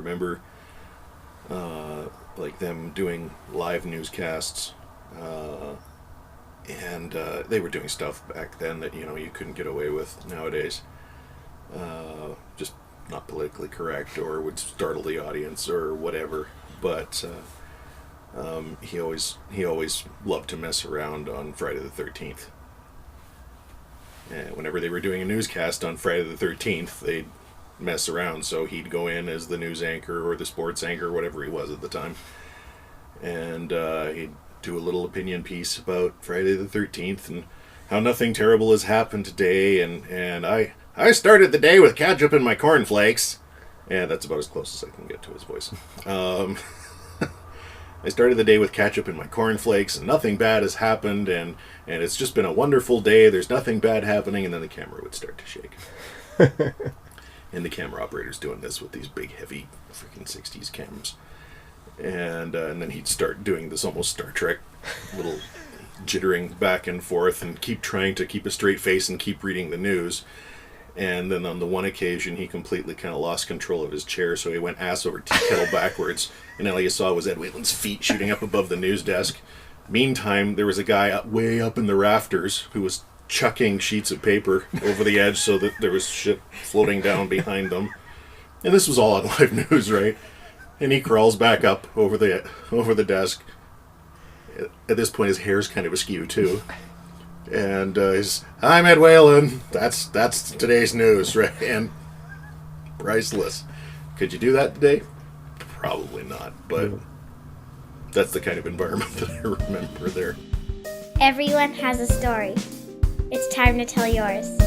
remember like them doing live newscasts, and they were doing stuff back then that you couldn't get away with nowadays. Just not politically correct or would startle the audience or whatever. But he always loved to mess around on Friday the 13th. And whenever they were doing a newscast on Friday the 13th, they'd mess around. So he'd go in as the news anchor or the sports anchor, whatever he was at the time, and he'd do a little opinion piece about Friday the 13th and how nothing terrible has happened today. And I started the day with ketchup in my cornflakes. Yeah, that's about as close as I can get to his voice. I started the day with ketchup in my cornflakes, and nothing bad has happened, and it's just been a wonderful day. There's nothing bad happening, and then the camera would start to shake. And the camera operator's doing this with these big, heavy, freaking 60s cams. And then he'd start doing this almost Star Trek little jittering back and forth and keep trying to keep a straight face and keep reading the news. And then on the one occasion, he completely kind of lost control of his chair, so he went ass over tea kettle backwards. And all you saw was Ed Whalen's feet shooting up above the news desk. Meantime, there was a guy way up in the rafters who was chucking sheets of paper over the edge so that there was shit floating down behind them. And this was all on live news, right? And he crawls back up over the desk. At this point, his hair's kind of askew, too. And he's, I'm Ed Whalen. That's today's news, right? And priceless. Could you do that today? Probably not, but that's the kind of environment that I remember there. Everyone has a story. It's time to tell yours.